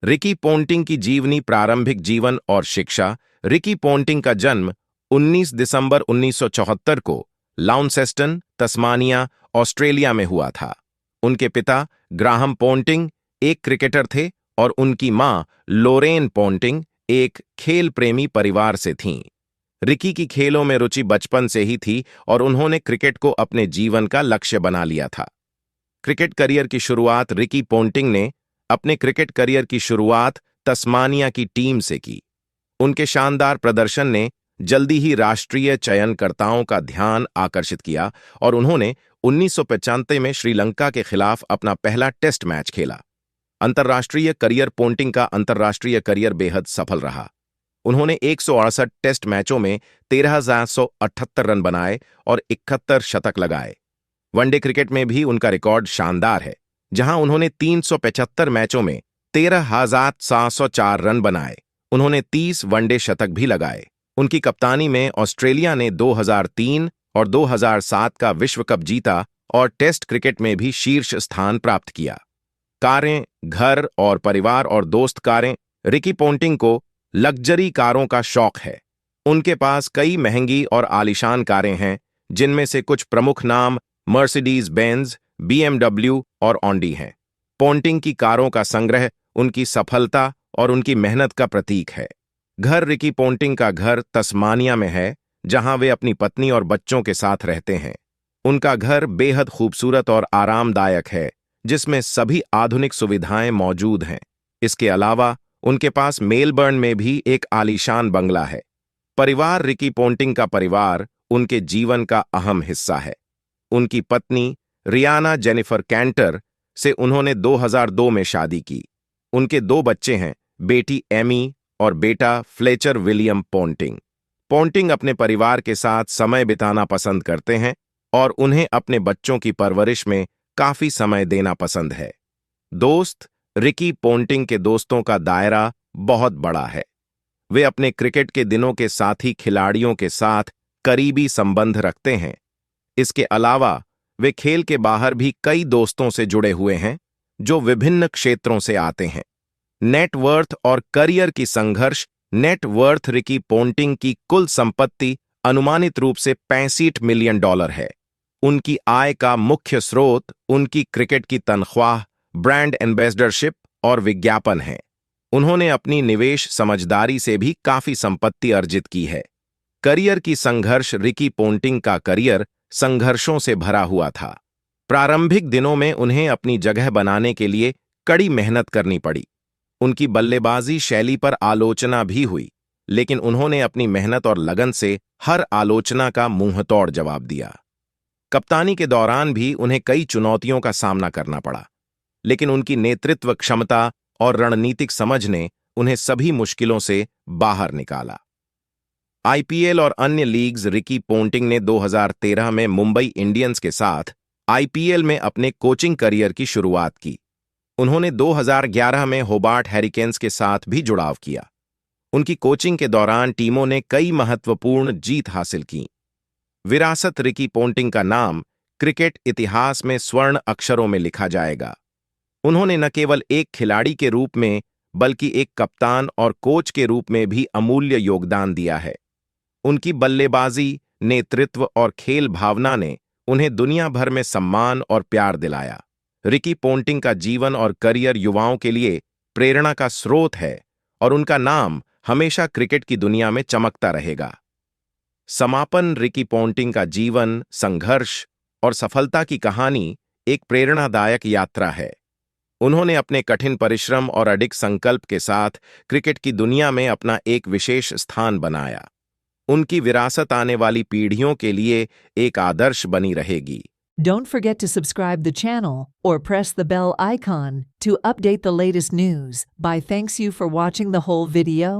Ricky Ponting की जीवनी। प्रारंभिक जीवन और शिक्षा। रिकी पोंटिंग का जन्म 19 दिसंबर 1974 को लाउनसेस्टन, तस्मानिया, ऑस्ट्रेलिया में हुआ था। उनके पिता ग्राहम पोंटिंग एक क्रिकेटर थे और उनकी मां लोरेन पोंटिंग एक खेल प्रेमी परिवार से थीं। रिकी की खेलों में रुचि बचपन से ही थी और उन्होंने क्रिकेट को अपने जीवन का लक्ष्य बना लिया था। क्रिकेट करियर की शुरुआत। रिकी पोंटिंग ने अपने क्रिकेट करियर की शुरुआत तस्मानिया की टीम से की। उनके शानदार प्रदर्शन ने जल्दी ही राष्ट्रीय चयनकर्ताओं का ध्यान आकर्षित किया और उन्होंने 1995 में श्रीलंका के खिलाफ अपना पहला टेस्ट मैच खेला। अंतर्राष्ट्रीय करियर। पोंटिंग का अंतर्राष्ट्रीय करियर बेहद सफल रहा। उन्होंने 168 टेस्ट मैचों में 13,178 रन बनाए और 71 शतक लगाए। वनडे क्रिकेट में भी उनका रिकॉर्ड शानदार है, जहां उन्होंने 375 मैचों में 13,704 रन बनाए। उन्होंने 30 वनडे शतक भी लगाए। उनकी कप्तानी में ऑस्ट्रेलिया ने 2003 और 2007 का विश्व कप जीता और टेस्ट क्रिकेट में भी शीर्ष स्थान प्राप्त किया। कारें, घर और परिवार और दोस्त। कारें। रिकी पोंटिंग को लग्जरी कारों का शौक है। उनके पास कई महंगी और आलीशान कारें हैं, जिनमें से कुछ प्रमुख नाम मर्सिडीज बेंज, BMW और ऑडी हैं। पोंटिंग की कारों का संग्रह उनकी सफलता और उनकी मेहनत का प्रतीक है। घर। रिकी पोंटिंग का घर तस्मानिया में है, जहां वे अपनी पत्नी और बच्चों के साथ रहते हैं। उनका घर बेहद खूबसूरत और आरामदायक है, जिसमें सभी आधुनिक सुविधाएं मौजूद हैं। इसके अलावा उनके पास मेलबर्न में भी एक आलीशान बंगला है। परिवार। रिकी पोंटिंग का परिवार उनके जीवन का अहम हिस्सा है। उनकी पत्नी रियाना जेनिफर कैंटर से उन्होंने 2002 में शादी की। उनके 2 बच्चे हैं, बेटी एमी और बेटा फ्लेचर विलियम पोंटिंग। पोंटिंग अपने परिवार के साथ समय बिताना पसंद करते हैं और उन्हें अपने बच्चों की परवरिश में काफी समय देना पसंद है। दोस्त। रिकी पोंटिंग के दोस्तों का दायरा बहुत बड़ा है। वे अपने क्रिकेट के दिनों के साथी खिलाड़ियों के साथ करीबी संबंध रखते हैं। इसके अलावा वे खेल के बाहर भी कई दोस्तों से जुड़े हुए हैं, जो विभिन्न क्षेत्रों से आते हैं। नेटवर्थ और करियर की संघर्ष। नेटवर्थ। रिकी पोंटिंग की कुल संपत्ति अनुमानित रूप से $65 मिलियन है। उनकी आय का मुख्य स्रोत उनकी क्रिकेट की तनख्वाह, ब्रांड एम्बेसडरशिप और विज्ञापन है। उन्होंने अपनी निवेश समझदारी से भी काफी संपत्ति अर्जित की है। करियर की संघर्ष। रिकी पोंटिंग का करियर संघर्षों से भरा हुआ था। प्रारंभिक दिनों में उन्हें अपनी जगह बनाने के लिए कड़ी मेहनत करनी पड़ी। उनकी बल्लेबाजी शैली पर आलोचना भी हुई, लेकिन उन्होंने अपनी मेहनत और लगन से हर आलोचना का मुंहतोड़ जवाब दिया। कप्तानी के दौरान भी उन्हें कई चुनौतियों का सामना करना पड़ा, लेकिन उनकी नेतृत्व क्षमता और रणनीतिक समझ ने उन्हें सभी मुश्किलों से बाहर निकाला। IPL और अन्य लीग्स। रिकी पोंटिंग ने 2013 में मुंबई इंडियंस के साथ IPL में अपने कोचिंग करियर की शुरुआत की। उन्होंने 2011 में होबार्ट हैरिकेन्स के साथ भी जुड़ाव किया। उनकी कोचिंग के दौरान टीमों ने कई महत्वपूर्ण जीत हासिल की। विरासत। रिकी पोंटिंग का नाम क्रिकेट इतिहास में स्वर्ण अक्षरों में लिखा जाएगा। उन्होंने न केवल एक खिलाड़ी के रूप में, बल्कि एक कप्तान और कोच के रूप में भी अमूल्य योगदान दिया है। उनकी बल्लेबाजी, नेतृत्व और खेल भावना ने उन्हें दुनिया भर में सम्मान और प्यार दिलाया। रिकी पोंटिंग का जीवन और करियर युवाओं के लिए प्रेरणा का स्रोत है और उनका नाम हमेशा क्रिकेट की दुनिया में चमकता रहेगा। समापन। रिकी पोंटिंग का जीवन, संघर्ष और सफलता की कहानी एक प्रेरणादायक यात्रा है। उन्होंने अपने कठिन परिश्रम और अडिग संकल्प के साथ क्रिकेट की दुनिया में अपना एक विशेष स्थान बनाया। उनकी विरासत आने वाली पीढ़ियों के लिए एक आदर्श बनी रहेगी। Don't forget to subscribe the channel or press the bell icon to update the latest news. Bye. Thanks you for watching the whole video.